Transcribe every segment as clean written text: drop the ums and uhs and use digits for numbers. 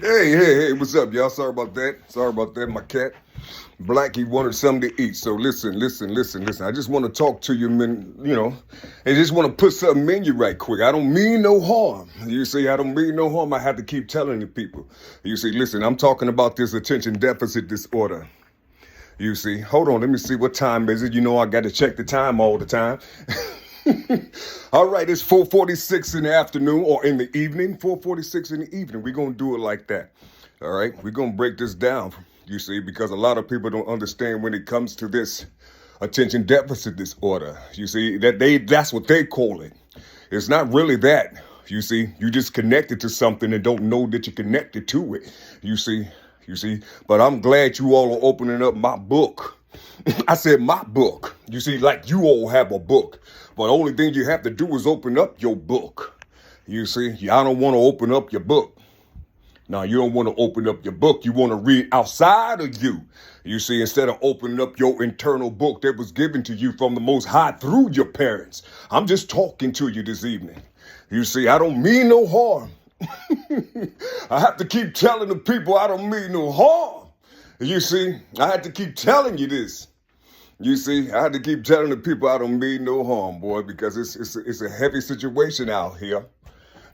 Hey, what's up, y'all? Sorry about that. Sorry about that. My cat, Blackie, wanted something to eat. So listen. I just want to talk to you, man, and just want to put something in you right quick. I don't mean no harm. You see, I don't mean no harm. I have to keep telling the people. You see, listen, I'm talking about this attention deficit disorder. You see, hold on, let me see what time is it. You know I got to check the time all the time. All right, it's 4:46 in the afternoon or in the evening. 4:46 in the evening. We're going to do it like that. All right, we're going to break this down, you see, because a lot of people don't understand when it comes to this attention deficit disorder. You see, that's what they call it. It's not really that. You see, you just connected to something and don't know that you're connected to it. You see, but I'm glad you all are opening up my book. I said my book. You see, like you all have a book, but the only thing you have to do is open up your book. You see, I don't want to open up your book. Now, you don't want to open up your book. You want to read outside of you. You see, instead of opening up your internal book that was given to you from the Most High through your parents. I'm just talking to you this evening. You see, I don't mean no harm. I have to keep telling the people I don't mean no harm. You see, I had to keep telling you this. You see, I had to keep telling the people I don't mean no harm, boy, because it's a heavy situation out here.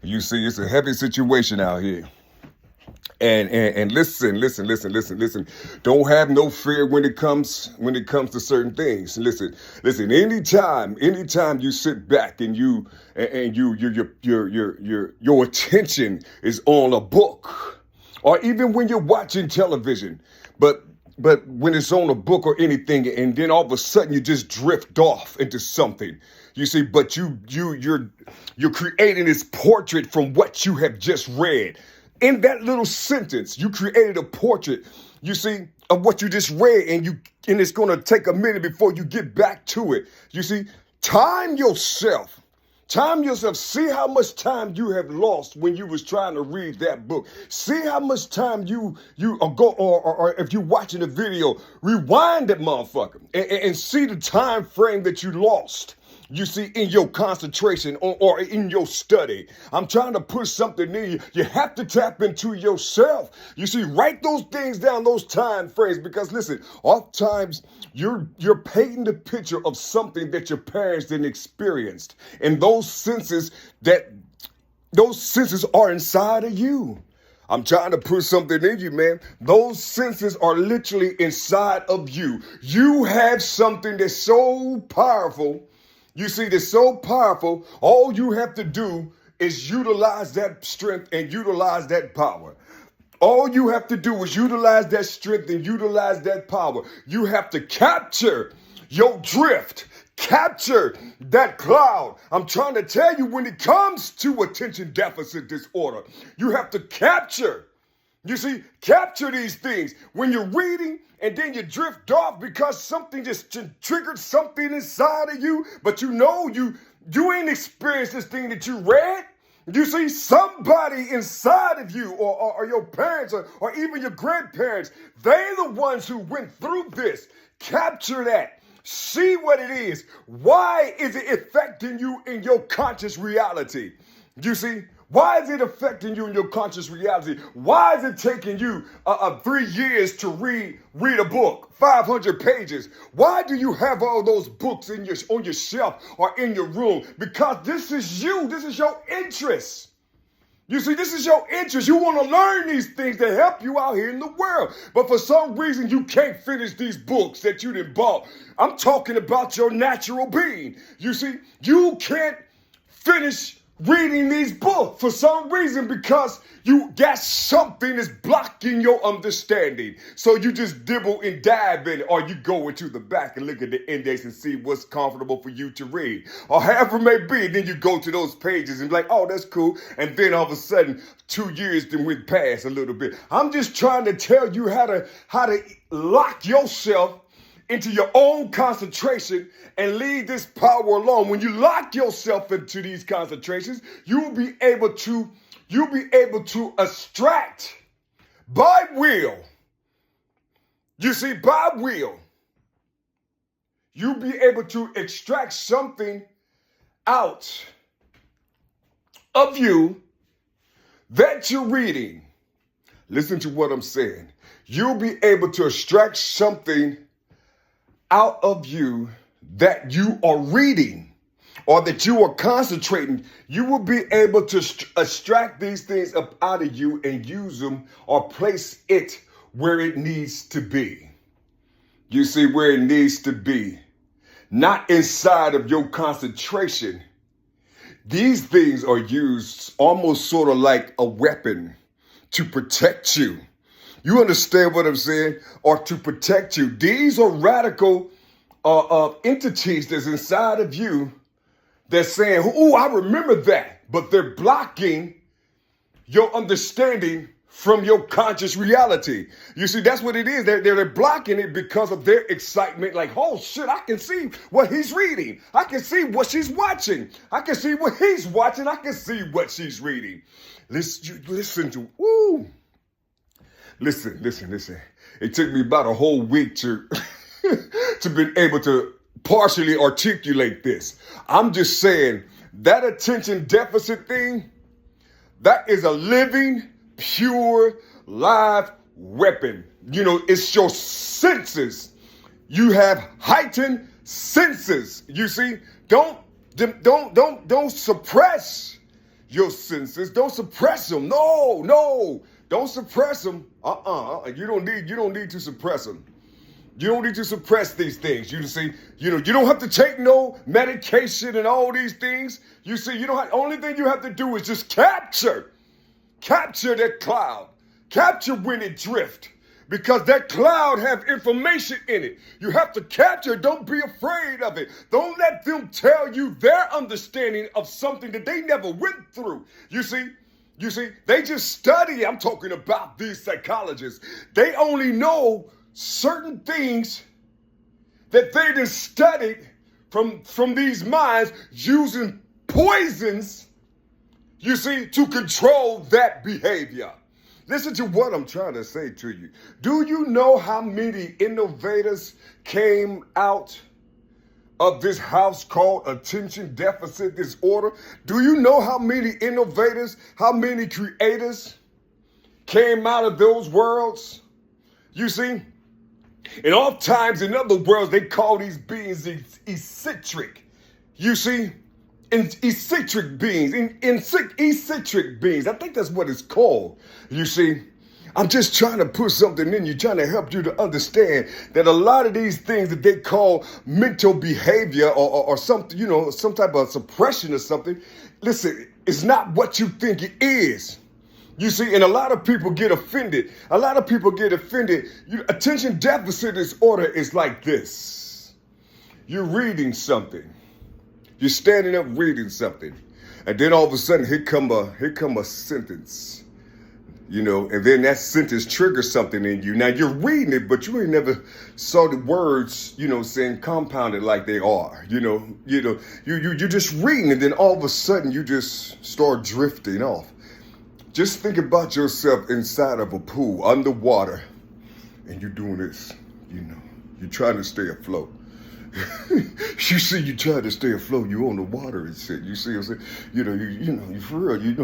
You see, it's a heavy situation out here. And listen. Don't have no fear when it comes to certain things. Listen. Anytime you sit back and your attention is on a book, or even when you're watching television, but when it's on a book or anything, and then all of a sudden you just drift off into something. You see, but you're creating this portrait from what you have just read. In that little sentence, you created a portrait, you see, of what you just read, and it's going to take a minute before you get back to it. You see, time yourself. See how much time you have lost when you was trying to read that book. See how much time you go, or if you're watching a video, rewind that motherfucker and see the time frame that you lost. You see, in your concentration or in your study. I'm trying to put something in you. You have to tap into yourself. You see, write those things down, those time frames, because listen, oftentimes you're painting the picture of something that your parents didn't experience. And those senses are inside of you. I'm trying to put something in you, man. Those senses are literally inside of you. You have something that's so powerful. You see, they're so powerful. All you have to do is utilize that strength and utilize that power. All you have to do is utilize that strength and utilize that power. You have to capture your drift. Capture that cloud. I'm trying to tell you, when it comes to attention deficit disorder, you have to capture. You see, capture these things. When you're reading and then you drift off because something just triggered something inside of you, but you know you ain't experienced this thing that you read. You see, somebody inside of you or your parents or even your grandparents, they're the ones who went through this. Capture that. See what it is. Why is it affecting you in your conscious reality? You see? Why is it affecting you in your conscious reality? Why is it taking you 3 years to read a book, 500 pages? Why do you have all those books on your shelf or in your room? Because this is you. This is your interest. You see, this is your interest. You want to learn these things to help you out here in the world. But for some reason, you can't finish these books that you done bought. I'm talking about your natural being. You see, you can't finish reading these books for some reason because you got something that's blocking your understanding. So you just dibble and dive in it, or you go into the back and look at the index and see what's comfortable for you to read, or however it may be. And then you go to those pages and be like, oh, that's cool. And then all of a sudden, 2 years then went past a little bit. I'm just trying to tell you how to lock yourself into your own concentration and leave this power alone. When you lock yourself into these concentrations, you'll be able to extract by will. You see, by will, you'll be able to extract something out of you that you're reading. Listen to what I'm saying. You'll be able to extract something out of you that you are reading or that you are concentrating. You will be able to extract these things up out of you and use them or place it where it needs to be. You see, where it needs to be. Not inside of your concentration. These things are used almost sort of like a weapon to protect you. You understand what I'm saying? Or to protect you. These are radical entities that's inside of you that's saying, oh, I remember that. But they're blocking your understanding from your conscious reality. You see, that's what it is. They're blocking it because of their excitement. Like, oh shit, I can see what he's reading. I can see what she's watching. I can see what he's watching. I can see what she's reading. Listen to, woo. Listen. It took me about a whole week to be able to partially articulate this. I'm just saying that attention deficit thing, that is a living, pure, live weapon. You know, it's your senses. You have heightened senses. You see, don't suppress your senses. Don't suppress them. No. Don't suppress them. You don't need to suppress them. You don't need to suppress these things. You see, you don't have to take no medication and all these things. You see, only thing you have to do is just capture that cloud. Capture when it drift. Because that cloud have information in it. You have to capture it. Don't be afraid of it. Don't let them tell you their understanding of something that they never went through. You see, they just study. I'm talking about these psychologists. They only know certain things that they just studied from these minds using poisons, you see, to control that behavior. Listen to what I'm trying to say to you. Do you know how many innovators came out of this house called attention deficit disorder? Do you know how many innovators, how many creators came out of those worlds? You see? And oftentimes in other worlds, they call these beings eccentric. You see? Eccentric beings. Eccentric beings. I think that's what it's called. You see? I'm just trying to put something in you, trying to help you to understand that a lot of these things that they call mental behavior or something, some type of suppression or something, listen, it's not what you think it is. You see, and a lot of people get offended. Attention deficit disorder is like this. You're reading something. You're standing up reading something. And then all of a sudden, here come a sentence. And then that sentence triggers something in you. Now you're reading it, but you ain't never saw the words, saying compounded like they are. You're just reading, and then all of a sudden you just start drifting off. Just think about yourself inside of a pool, underwater, and you're doing this. You're trying to stay afloat. You see, you try to stay afloat. You on the water and shit. You see what I'm saying? You for real. You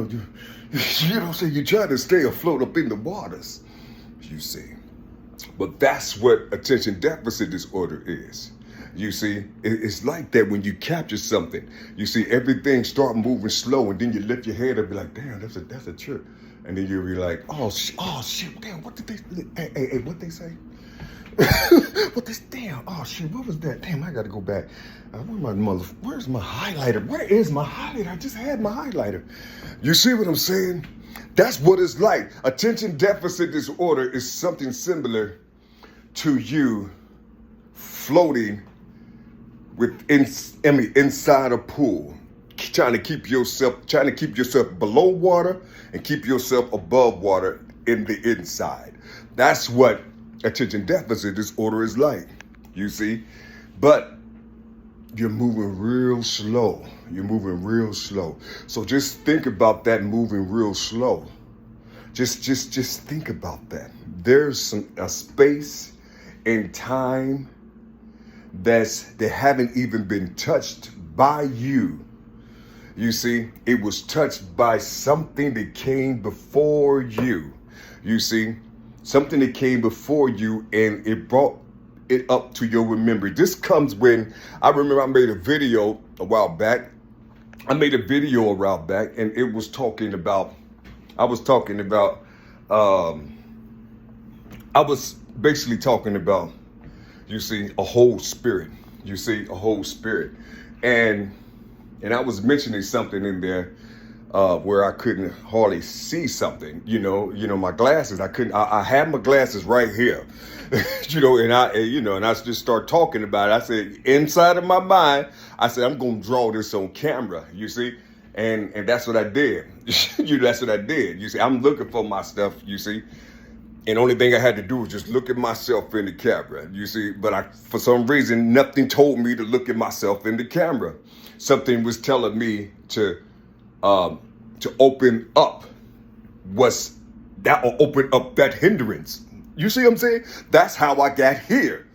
try to stay afloat up in the waters. You see, but that's what attention deficit disorder is. You see, it's like that when you capture something. You see, everything start moving slow, and then you lift your head up and be like, damn, that's a trip. And then you'll be like, oh shit, damn, what did they? Hey, what they say? Damn, oh shit, what was that? Damn, I gotta go back. Where's my highlighter? Where is my highlighter? I just had my highlighter. You see what I'm saying? That's what it's like. Attention deficit disorder is something similar to you floating inside a pool, trying to keep yourself below water and keep yourself above water in the inside. That's what attention deficit disorder is like, you see. But you're moving real slow. So just think about that moving real slow. Just think about that. There's a space and time that haven't even been touched by you. You see, it was touched by something that came before you. You see, something that came before you and it brought it up to your remember. This comes when I remember I made a video a while back. And it was talking about, I was basically talking about, you see, a whole spirit. You see, a whole spirit. And I was mentioning something in there where I couldn't hardly see something. My glasses. I had my glasses right here. And I just start talking about it. I said, inside of my mind, I said, I'm gonna draw this on camera. You see, and that's what I did. That's what I did. You see, I'm looking for my stuff. You see. And the only thing I had to do was just look at myself in the camera, you see. But for some reason, nothing told me to look at myself in the camera. Something was telling me to open up open up that hindrance. You see what I'm saying? That's how I got here.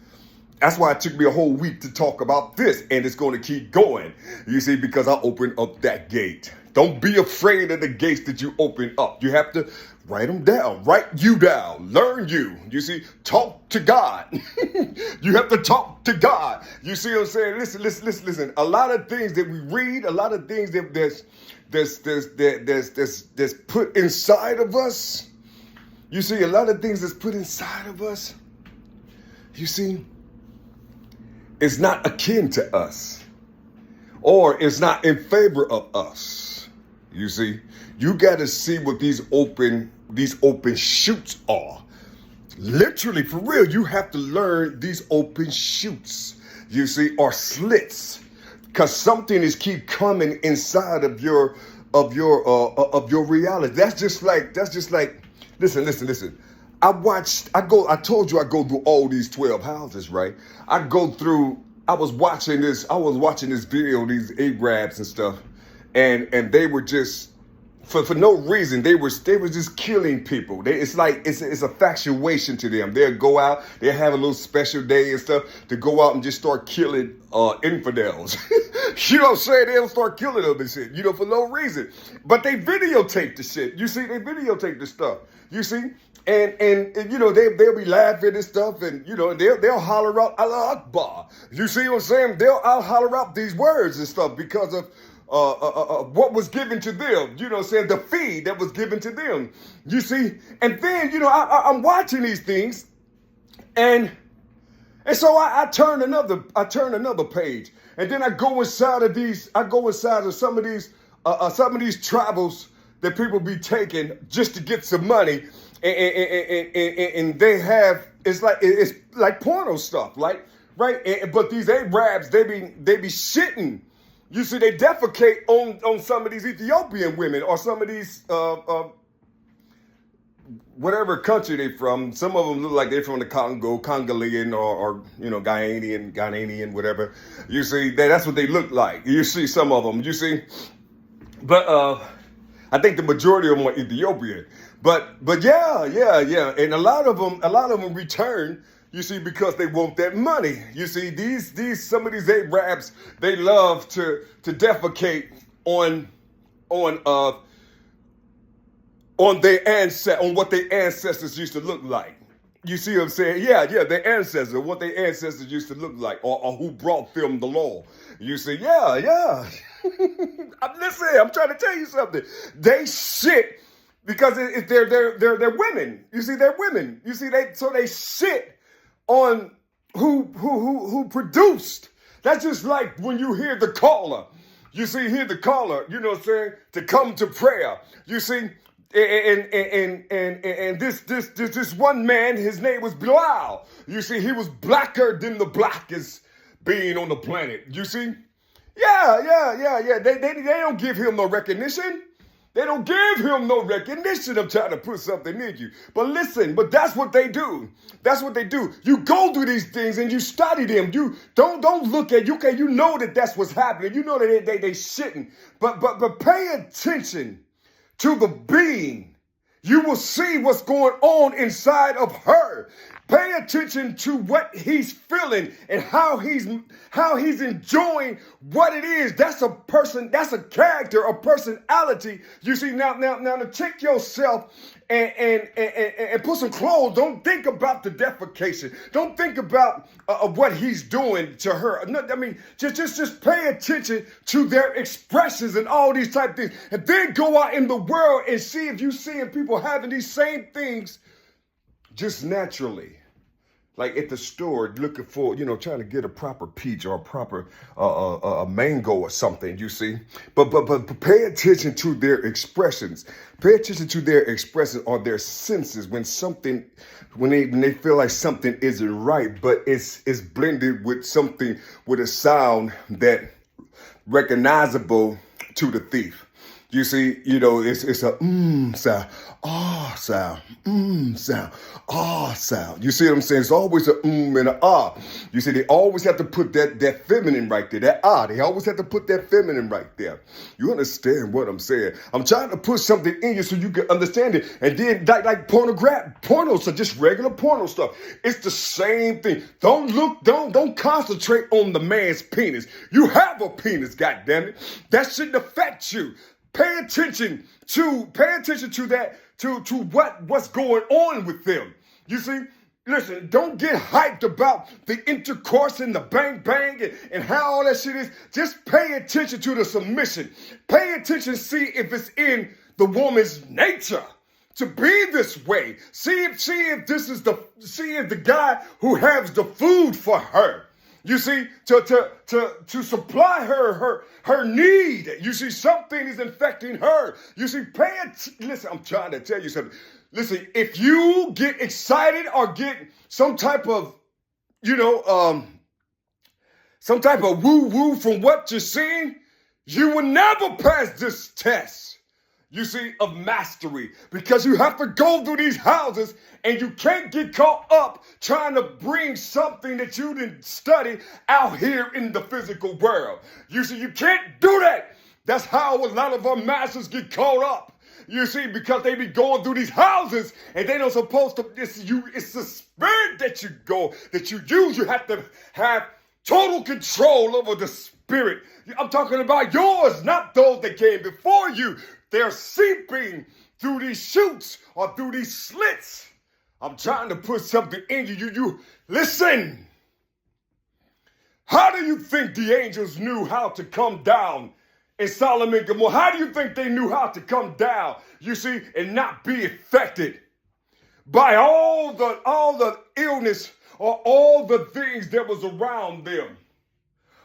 That's why it took me a whole week to talk about this, and it's going to keep going. You see, because I opened up that gate. Don't be afraid of the gates that you open up. You have to write them down. Write you down. Learn you. You see, talk to God. You have to talk to God. You see what I'm saying? Listen. A lot of things that we read, a lot of things that's put inside of us. You see, a lot of things that's put inside of us. You see, it's not akin to us, or it's not in favor of us. You see, you got to see what these open chutes are. Literally, for real, you have to learn these open chutes. You see, or slits, because something is keep coming inside of your reality. That's just like. Listen. I told you I go through all these 12 houses, right? I was watching this video, these Arabs and stuff, and they were just, for no reason, they were just killing people. It's like it's a factuation to them. They'll go out, they'll have a little special day and stuff to go out and just start killing infidels. You know what I'm saying? They'll start killing them and shit, for no reason. But they videotape the shit. You see, they videotape the stuff. You see? And they'll be laughing and stuff, and they'll holler out Allah Akbar. You see what I'm saying? I'll holler out these words and stuff because of what was given to them. You know what I'm saying? The feed that was given to them. You see? And then I'm watching these things, and so I turn another page, and then I go inside of some of these travels that people be taking just to get some money. And they have, it's like porno stuff, like, right? But these Arabs, they be shitting. You see, they defecate on some of these Ethiopian women or some of these whatever country they from. Some of them look like they're from the Congolian or Ghanaian, whatever. You see, that's what they look like. You see some of them. You see, but I think the majority of them are Ethiopian. But yeah. And a lot of them return, you see, because they want that money. You see, some of these Arabs, they love to defecate on what their ancestors used to look like. You see what I'm saying? Yeah, their ancestors, what their ancestors used to look like, or who brought them the law. You see, yeah. Listen, I'm trying to tell you something. They shit because they're women. You see, they're women. You see, they shit on who produced. That's just like when you hear the caller. You see, hear the caller. You know what I'm saying? To come to prayer. You see. And this one man, his name was Bilal. You see, he was blacker than the blackest being on the planet. You see? Yeah. They don't give him no recognition. They don't give him no recognition. I'm trying to put something in you. But that's what they do. That's what they do. You go through these things and you study them. You don't look at you. Okay, you know that's what's happening. You know that they shitting. But pay attention to the being. You will see what's going on inside of her. Pay attention to what he's feeling and how he's enjoying what it is. That's a person, that's a character, a personality. You see, now to check yourself and put some clothes. Don't think about the defecation. Don't think about what he's doing to her. No, I mean, just pay attention to their expressions and all these type of things, and then go out in the world and see if you seeing people having these same things just naturally. Like at the store, looking for, trying to get a proper peach or a proper a mango or something, you see. But pay attention to their expressions. Pay attention to their expressions or their senses when they feel like something isn't right, but it's blended with something, with a sound that recognizable to the thief. You see, it's a sound, sound, sound, sound. You see what I'm saying? It's always a and a ah. You see, they always have to put that feminine right there, that ah. They always have to put that feminine right there. You understand what I'm saying? I'm trying to put something in you so you can understand it. And then like pornos are just regular porno stuff. It's the same thing. Don't concentrate on the man's penis. You have a penis, goddammit. That shouldn't affect you. Pay attention to that, to what's going on with them. You see, listen, don't get hyped about the intercourse and the bang bang and how all that shit is. Just pay attention to the submission. Pay attention, see if it's in the woman's nature to be this way. See if the guy who has the food for her. You see, to supply her need. You see, something is infecting her. You see, listen, I'm trying to tell you something. Listen, if you get excited or get some type of, some type of woo-woo from what you're seeing, you will never pass this test. You see, of mastery, because you have to go through these houses and you can't get caught up trying to bring something that you didn't study out here in the physical world. You see, you can't do that. That's how a lot of our masters get caught up. You see, because they be going through these houses and they don't supposed to, it's the spirit that you use. You have to have total control over the spirit. I'm talking about yours, not those that came before you. They're seeping through these chutes or through these slits. I'm trying to put something in you. You listen. How do you think the angels knew how to come down in Sodom and Gomorrah? How do you think they knew how to come down, you see, and not be affected by all the illness or all the things that was around them?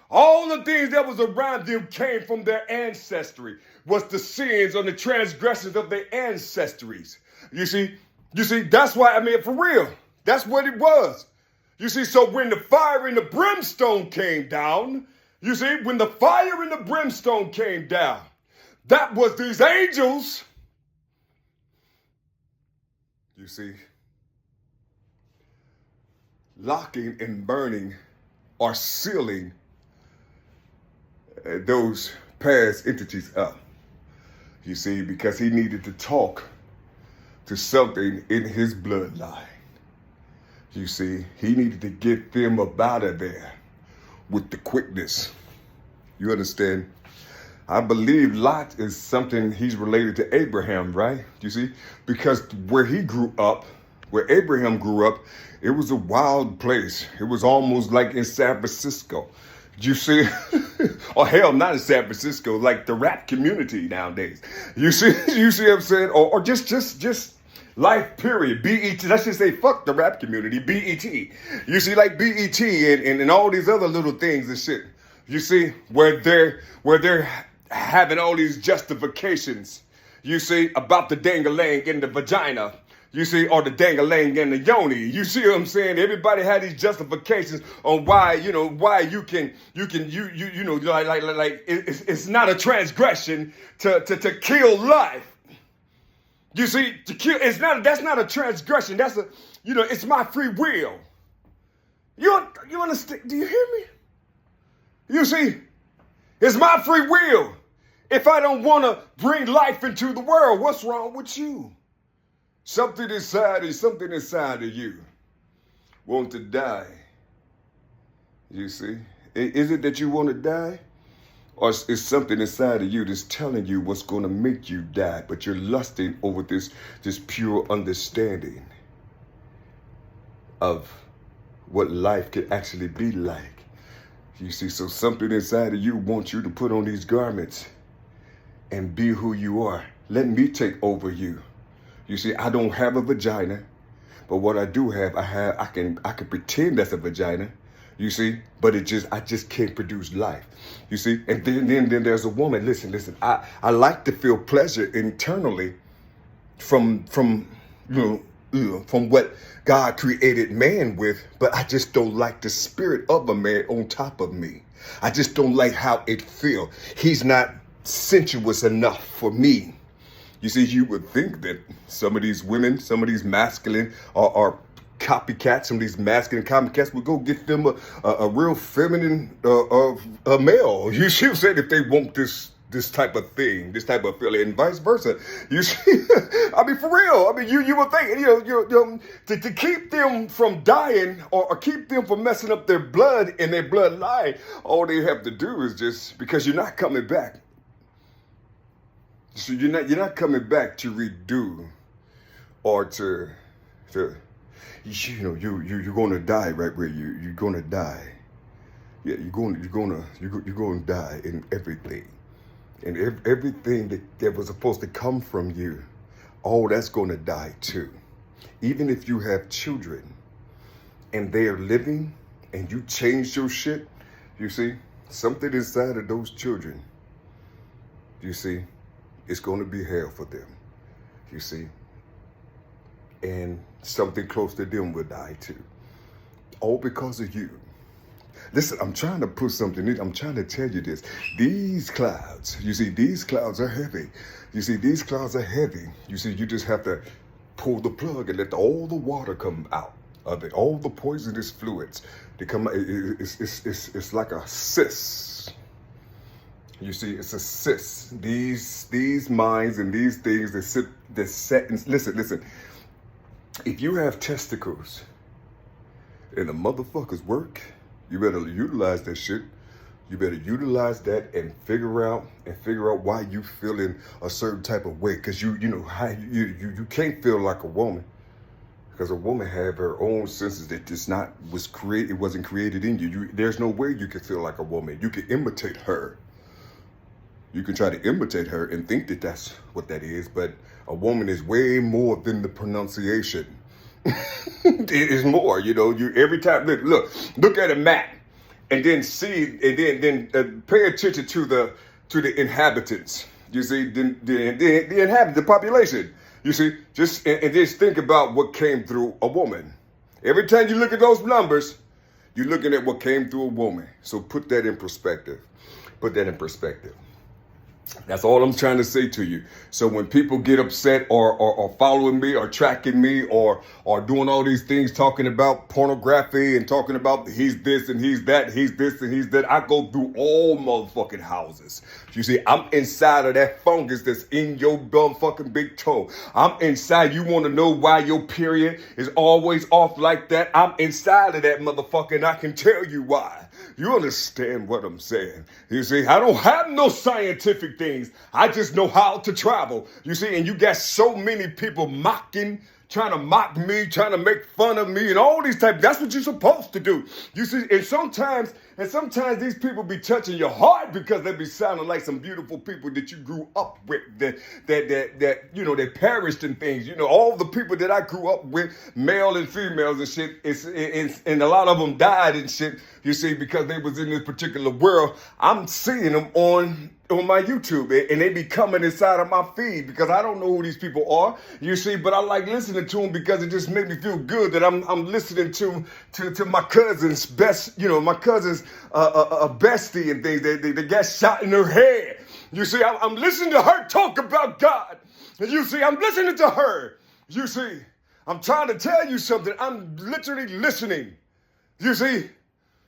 All the things that was around them came from their ancestry, was the sins or the transgressions of their ancestries. You see, that's why, for real, that's what it was. You see, so when the fire and the brimstone came down, when the fire and the brimstone came down, that was these angels, you see, locking and burning or sealing those past entities up. You see, because he needed to talk to something in his bloodline. You see, he needed to get them up out of there with the quickness. You understand? I believe Lot is something, he's related to Abraham, right? You see, because where Abraham grew up, it was a wild place. It was almost like in San Francisco. You see, or hell, not in San Francisco, like the rap community nowadays. You see what I'm saying? Or just life, period. BET, let's just say fuck the rap community, BET. You see, like BET and all these other little things and shit. You see, where they're having all these justifications, you see, about the dang-a-lang in the vagina. You see, or the dang-a-lang and the yoni. You see what I'm saying? Everybody had these justifications on why you can like it's not a transgression to kill life. You see, to kill that's not a transgression. That's it's my free will. You understand? Do you hear me? You see, it's my free will. If I don't want to bring life into the world, what's wrong with you? Something inside of you want to die. You see? Is it that you want to die? Or it's something inside of you that's telling you what's going to make you die, but you're lusting over this pure understanding of what life could actually be like. You see, so something inside of you wants you to put on these garments and be who you are. Let me take over you. You see, I don't have a vagina, but what I do have, I can pretend that's a vagina. You see, but I just can't produce life. You see, and then there's a woman. Listen. I like to feel pleasure internally from from what God created man with, but I just don't like the spirit of a man on top of me. I just don't like how it feels. He's not sensuous enough for me. You see, you would think that some of these women, some of these masculine are copycats, some of these masculine copycats would go get them a real feminine a male. You should say if they want this type of thing, this type of feeling, and vice versa. You see, I mean, for real. I mean, you would think, to keep them from dying or keep them from messing up their blood and their bloodline, all they have to do is just, because you're not coming back. So you're not coming back to redo or to you're gonna die right where you're gonna die. Yeah, you're gonna die in everything. And everything that was supposed to come from you, all that's gonna die too. Even if you have children and they are living and you change your shit, you see, something inside of those children, you see, it's gonna be hell for them. You see. And something close to them will die too. All because of you. Listen, I'm trying to put something in. I'm trying to tell you this. These clouds, you see, these clouds are heavy. You see, these clouds are heavy. You see, you just have to pull the plug and let all the water come out of it. All the poisonous fluids, they come. It's like a cyst. You see, it's a cyst. These minds and these things that set. Listen. If you have testicles and the motherfuckers work, you better utilize that shit. You better utilize that and figure out why you feeling a certain type of way. Cause you can't feel like a woman. Because a woman have her own senses that it wasn't created in you. There's no way you can feel like a woman. You can imitate her. You can try to imitate her and think that that's what that is, but a woman is way more than the pronunciation. It is more, you every time, look at a map and then see, and then pay attention to the inhabitants. You see, the inhabitants, the population. You see, just think about what came through a woman. Every time you look at those numbers, you're looking at what came through a woman. So put that in perspective. That's all I'm trying to say to you. So when people get upset or following me or tracking me or doing all these things, talking about pornography and talking about he's this and he's that, he's this and he's that, I go through all motherfucking houses. You see, I'm inside of that fungus that's in your fucking big toe. I'm inside. You want to know why your period is always off like that? I'm inside of that motherfucker and I can tell you why. You understand what I'm saying? You see, I don't have no scientific things. I just know how to travel. You see, and you got so many people trying to mock me, trying to make fun of me and all these types. That's what you're supposed to do. You see, and sometimes these people be touching your heart because they be sounding like some beautiful people that you grew up with, that they perished in things. All the people that I grew up with, male and females and shit, and a lot of them died and shit, you see, because they was in this particular world. I'm seeing them on my YouTube, and they be coming inside of my feed because I don't know who these people are, you see, but I like listening to them because it just made me feel good that I'm listening to my cousin's best, my cousin's a bestie and things. They got shot in her head. You see, I'm listening to her talk about God. And you see, I'm listening to her. You see, I'm trying to tell you something. I'm literally listening. You see,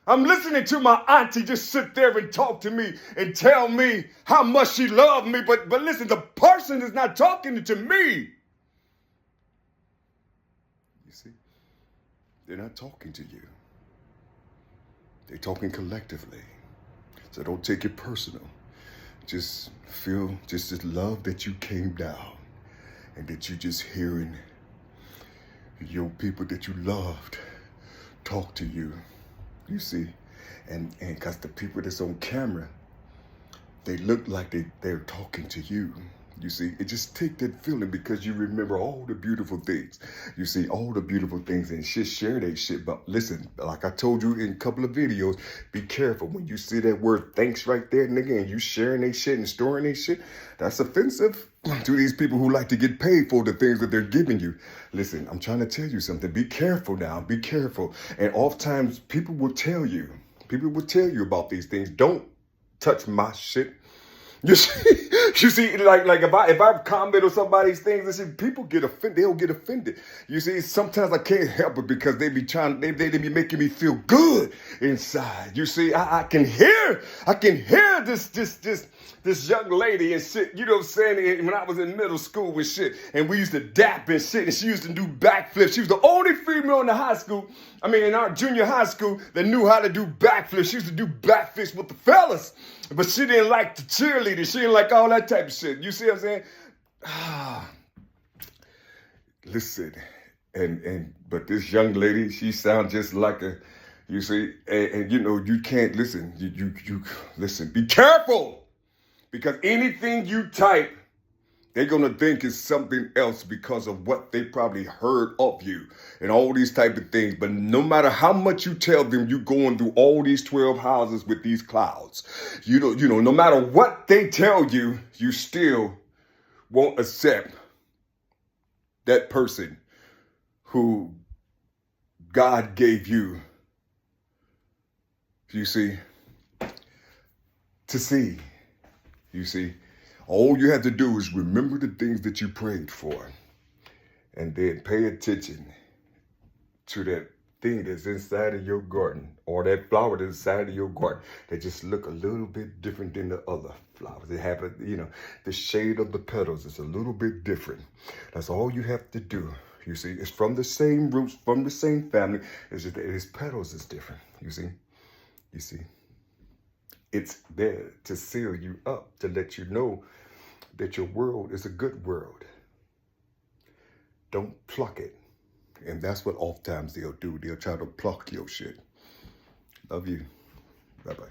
I'm listening to my auntie just sit there and talk to me and tell me how much she loved me. But listen, the person is not talking to me. You see, they're not talking to you. They're talking collectively. So don't take it personal. just feel just this love that you came down and that you just hearing your people that you loved talk to you, you see, and because the people that's on camera, they look like they're talking to you. You see, it just take that feeling because you remember all the beautiful things. You see, all the beautiful things and share that shit. But listen, like I told you in a couple of videos, be careful when you see that word thanks right there, nigga, and you sharing that shit and storing that shit. That's offensive to these people who like to get paid for the things that they're giving you. Listen, I'm trying to tell you something. Be careful now. Be careful. And oftentimes people will tell you about these things. Don't touch my shit. You see, like if I comment on somebody's things, and shit, people get offended. They'll get offended. You see, sometimes I can't help it because they be making me feel good inside. You see, I can hear this young lady and shit. You know what I'm saying? When I was in middle school and shit, and we used to dap and shit, and she used to do backflips. She was the only female in the high school. I mean, in our junior high school that knew how to do backflips. She used to do backflips with the fellas, but she didn't like the cheerleaders. She didn't like all that type of shit. You see what I'm saying? Listen, but this young lady, she sounds just like a, you see, and you know, you can't listen. You listen. Be careful, because anything you type, they're going to think it's something else because of what they probably heard of you and all these type of things. But no matter how much you tell them you're going through all these 12 houses with these clouds, you know, no matter what they tell you, you still won't accept that person who God gave you, you see, to see, you see. All you have to do is remember the things that you prayed for, and then pay attention to that thing that's inside of your garden, or that flower that's inside of your garden that just look a little bit different than the other flowers. They have, the shade of the petals is a little bit different. That's all you have to do. You see, it's from the same roots, from the same family. It's just that its petals is different. You see. It's there to seal you up, to let you know that your world is a good world. Don't pluck it. And that's what oftentimes they'll do. They'll try to pluck your shit. Love you. Bye-bye.